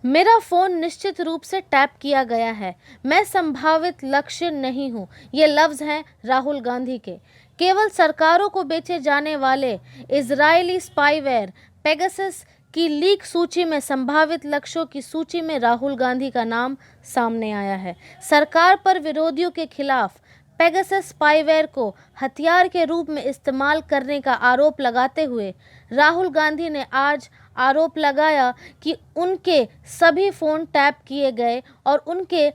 मेरा फोन निश्चित रूप से टैप किया गया है। मैं संभावित लक्ष्य नहीं हूं। ये लफ्ज हैं राहुल गांधी के। केवल सरकारों को बेचे जाने वाले इजरायली स्पाईवेयर पेगासस की लीक सूची में संभावित लक्ष्यों की सूची में राहुल गांधी का नाम सामने आया है। सरकार पर विरोधियों के खिलाफ पेगासस स्पाईवेयर को हथियार के रूप में इस्तेमाल करने का आरोप लगाते हुए राहुल गांधी ने आज आरोप लगाया कि उनके सभी फ़ोन टैप किए गए और उनके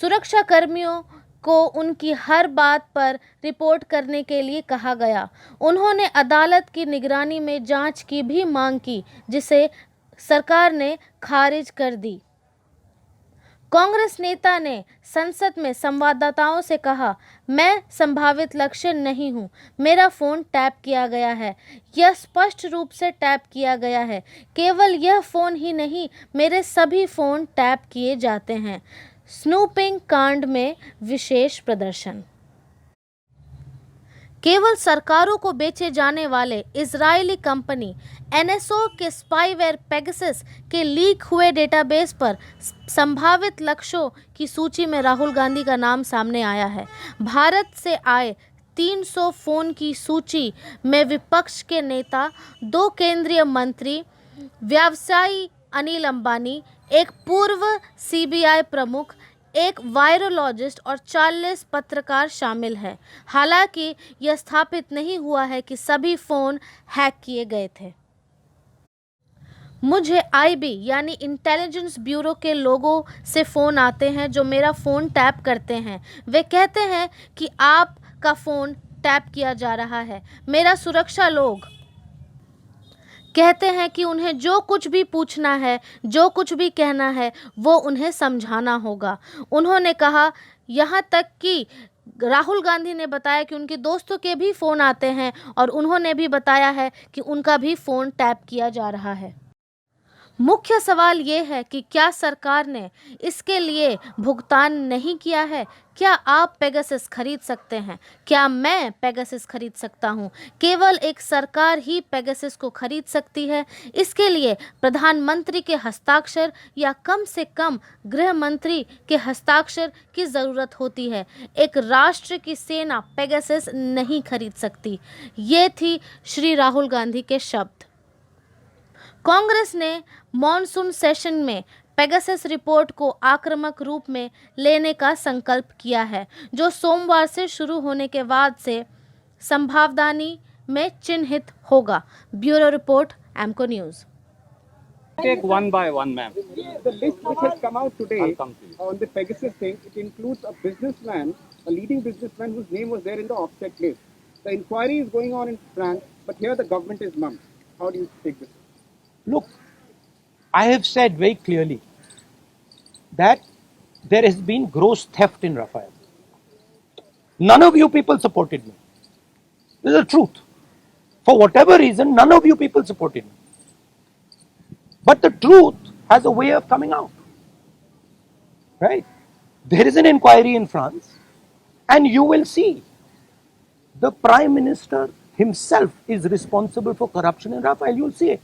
सुरक्षा कर्मियों को उनकी हर बात पर रिपोर्ट करने के लिए कहा गया। उन्होंने अदालत की निगरानी में जांच की भी मांग की, जिसे सरकार ने खारिज कर दी। कांग्रेस नेता ने संसद में संवाददाताओं से कहा, मैं संभावित लक्ष्य नहीं हूं। मेरा फोन टैप किया गया है। यह स्पष्ट रूप से टैप किया गया है। केवल यह फोन ही नहीं, मेरे सभी फोन टैप किए जाते हैं। स्नूपिंग कांड में विशेष प्रदर्शन। केवल सरकारों को बेचे जाने वाले इजरायली कंपनी एनएसओ के स्पाईवेयर पेगासस के लीक हुए डेटाबेस पर संभावित लक्ष्यों की सूची में राहुल गांधी का नाम सामने आया है। भारत से आए 300 फोन की सूची में विपक्ष के नेता, 2 केंद्रीय मंत्री, व्यवसायी अनिल अंबानी, एक पूर्व सीबीआई प्रमुख, एक वायरोलॉजिस्ट और 40 पत्रकार शामिल हैं। हालांकि यह स्थापित नहीं हुआ है कि सभी फ़ोन हैक किए गए थे। मुझे आईबी यानी इंटेलिजेंस ब्यूरो के लोगों से फ़ोन आते हैं जो मेरा फ़ोन टैप करते हैं। वे कहते हैं कि आपका फ़ोन टैप किया जा रहा है। मेरा सुरक्षा लोग कहते हैं कि उन्हें जो कुछ भी पूछना है, जो कुछ भी कहना है, वो उन्हें समझाना होगा। उन्होंने कहा, यहाँ तक कि राहुल गांधी ने बताया कि उनके दोस्तों के भी फ़ोन आते हैं और उन्होंने भी बताया है कि उनका भी फ़ोन टैप किया जा रहा है। मुख्य सवाल ये है कि क्या सरकार ने इसके लिए भुगतान नहीं किया है? क्या आप पेगासस खरीद सकते हैं? क्या मैं पेगासस खरीद सकता हूं? केवल एक सरकार ही पेगासस को खरीद सकती है। इसके लिए प्रधानमंत्री के हस्ताक्षर या कम से कम गृह मंत्री के हस्ताक्षर की ज़रूरत होती है। एक राष्ट्र की सेना पेगासस नहीं खरीद सकती। ये थी श्री राहुल गांधी के शब्द। कांग्रेस ने मॉनसून सेशन में पेगासस रिपोर्ट को आक्रामक रूप में लेने का संकल्प किया है, जो सोमवार से शुरू होने के बाद से संभावनानी में चिन्हित होगा। ब्यूरो रिपोर्ट, एमको news. Take one by one, ma'am. The list which has come out today on the Pegasus thing, it includes a businessman, a leading businessman whose name was there in the offset list. The inquiry is going on in France, but here the government is mum. How do you take this? Look, I have said very clearly that there has been gross theft in Rafael. None of you people supported me. This is the truth. For whatever reason, none of you people supported me. But the truth has a way of coming out. Right? There is an inquiry in France, and you will see the Prime Minister himself is responsible for corruption in Rafael. You will see it.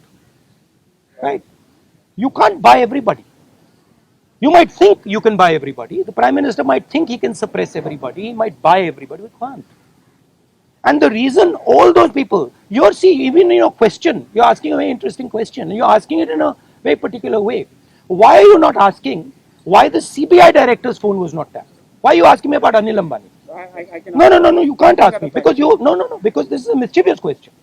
Right? You can't buy everybody. You might think you can buy everybody. The Prime Minister might think he can suppress everybody. He might buy everybody. We can't. And the reason all those people, you're seeing, even in your question, you're asking a very interesting question. You're asking it in a very particular way. Why are you not asking why the CBI director's phone was not tapped? Why are you asking me about Anil Ambani? I can No, you can't ask me because because this is a mischievous question.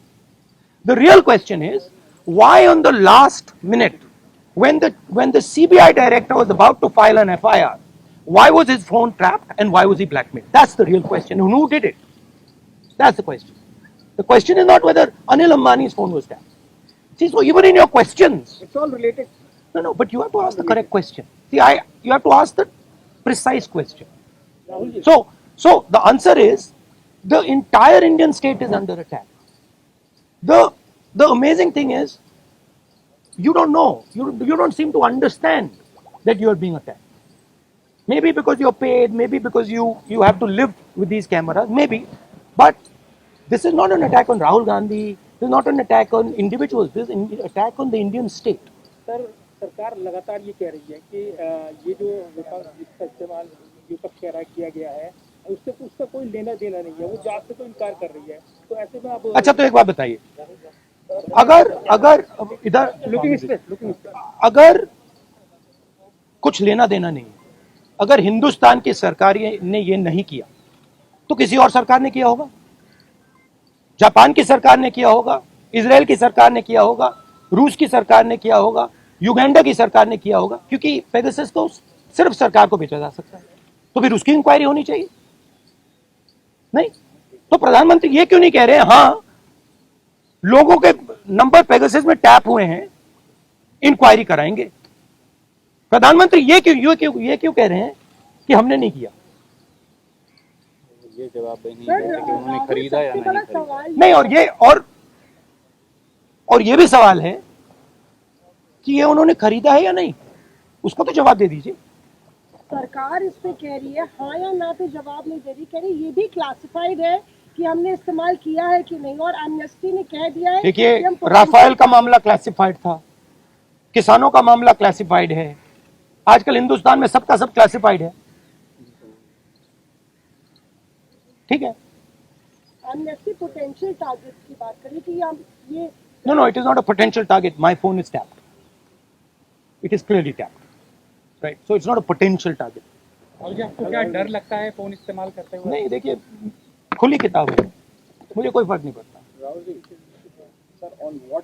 The real question is, why on the last minute, when the CBI director was about to file an FIR, why was his phone trapped and why was he blackmailed? That's the real question. And who did it? That's the question. The question is not whether Anil Ambani's phone was tapped. See, so even in your questions, It's all related. no, but you have to ask the correct question. See, you have to ask the precise question. So the answer is, the entire Indian state is under attack. The amazing thing is, you don't know, you don't seem to understand that you are being attacked. Maybe because you're paid, maybe because you have to live with these cameras, maybe. But this is not an attack on Rahul Gandhi, this is not an attack on individuals, this is an attack on the Indian state. Sir, सरकार लगातार ये कह रही है कि ये जो जिसका इस्तेमाल विपक्ष कह रहा है किया गया है उससे उसका कोई लेना देना नहीं है, वो जांच से तो इनकार कर रही है। तो ऐसे में आप अच्छा, तो एक बात बताइए, अगर इधर अगर कुछ लेना देना नहीं है, अगर हिंदुस्तान की सरकार ने ये नहीं किया तो किसी और सरकार ने किया होगा, जापान की सरकार ने किया होगा, इजराइल की सरकार ने किया होगा, रूस की सरकार ने किया होगा, युगांडा की सरकार ने किया होगा, क्योंकि पेगासस को सिर्फ सरकार को बेचा जा सकता है, तो फिर उसकी इंक्वायरी होनी चाहिए। नहीं तो प्रधानमंत्री ये क्यों नहीं कह रहे हैं हाँ लोगों के नंबर पेगासस में टैप हुए हैं, इंक्वायरी कराएंगे। प्रधानमंत्री ये क्यों कह रहे हैं कि हमने नहीं किया? ये जवाब नहीं है कि उन्होंने खरीदा या नहीं खरीदा। नहीं, और ये भी सवाल है कि ये उन्होंने खरीदा है या नहीं, उसको तो जवाब दे दीजिए। सरकार इस पे कह रही है हाँ या ना, तो जवाब नहीं दे रही, कह रही ये भी क्लासिफाइड है कि हमने इस्तेमाल किया है कि नहीं, और एमनेस्टी ने कह दिया है। देखिए, राफेल का मामला क्लासिफाइड था, किसानों का मामला क्लासिफाइड है, आजकल हिंदुस्तान में सबका सब क्लासिफाइड है, ठीक है। एमनेस्टी पोटेंशियल टारगेट की बात करी कि हम ये No, it is not a potential target. My phone is tapped. It is clearly tapped. Right? So it's not a potential target. और आपको क्या डर लगता है फोन इस्तेमाल करते हुए? नहीं, देखिए, खुली किताब है, मुझे कोई फर्क नहीं पड़ता।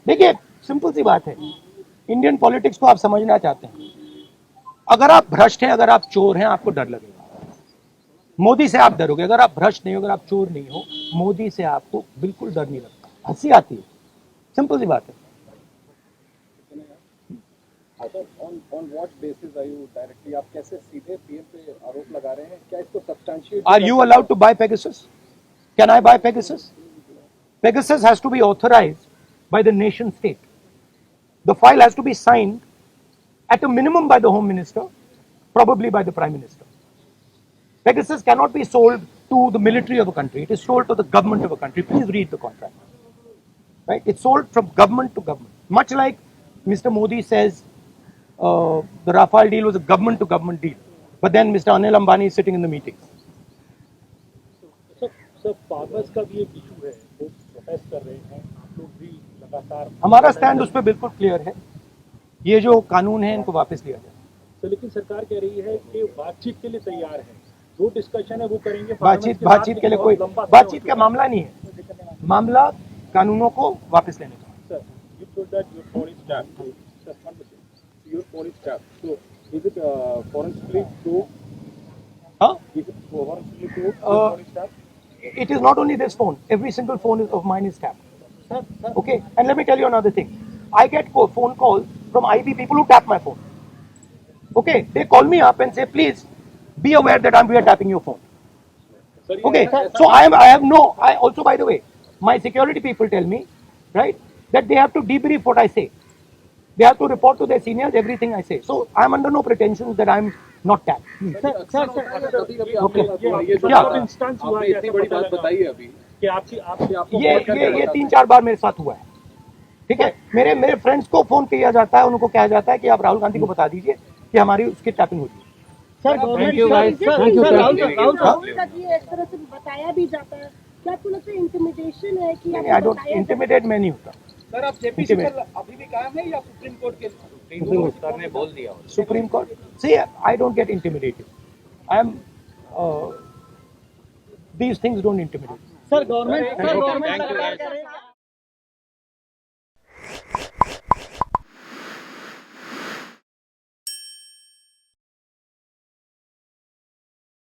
देखिए, सिंपल सी बात है, इंडियन पॉलिटिक्स को आप समझना चाहते हैं, अगर आप भ्रष्ट हैं, अगर आप चोर हैं, आपको डर लगेगा। मोदी से आप डरोगे, अगर आप भ्रष्ट नहीं हो, अगर आप चोर नहीं हो, मोदी से आपको बिल्कुल डर नहीं लगता, हंसी आती है, सिंपल सी बात है। On what basis are you directly, आप कैसे सीधे पीएम पे आरोप लगा रहे हैं? क्या इसको substantiate? Are you allowed to buy Pegasus? Can I buy Pegasus? Pegasus has to be authorized by the nation state. The file has to be signed at a minimum by the Home Minister, probably by the Prime Minister. Pegasus cannot be sold to the military of a country. It is sold to the government of a country. Please read the contract. Right? It's sold from government to government. Much like Mr. Modi says the Rafale deal was a government to government deal. But then Mr. Anil Ambani is sitting in the meetings. Sir पागस का भी एक issue है, वो protest कर रहे हैं, आप लोग भी लगातार। हमारा स्टैंड उस पर बिल्कुल क्लियर है, ये जो कानून है इनको वापस लिया जाए। तो लेकिन सरकार कह रही है कि बातचीत के लिए तैयार है, जो डिस्कशन है वो करेंगे। बातचीत के लिए कोई बातचीत का मामला नहीं है, मामला कानूनों को वापस लेने का। Sir, you told that your phone is tapped. Sir, one second. Your phone is tapped. So, is it forensically proved? Huh? Is it forensically proved? Your phone is tapped? It is not only this phone. Every single phone of mine is tapped. Sir, Okay, and let me tell you another thing. I get phone calls from IB people who tap my phone. Okay, they call me up and say, please be aware that we are tapping your phone. Okay, so I also, by the way, my security people tell me, right, that they have to debrief what I say. They have to report to their seniors everything I say. So I am under no pretensions that I am not tapped. Okay. क्या? Instance हुआ है, इतनी बड़ी बात बताइए अभी कि आपकी ये 3-4 बार मेरे साथ हुआ है, ठीक है। मेरे फ्रेंड्स को फोन किया जाता है, उनको कहा जाता है कि आप राहुल गांधी को बता दीजिए कि हमारी उसकी टैपिंग होती है। सर राहुल का जी एक तरह से बताया भी जाता है, क्या आपको लगता है इंटिमिडेशन है कि आई डोंट इंटिमिडेट, मैं नहीं होता। सर, आप जेपीसी पर अभी भी कायम है या सुप्रीम कोर्ट के? सर ने बोल दिया। Supreme court, see, I don't get intimidated. I am these things don't intimidate. Sir government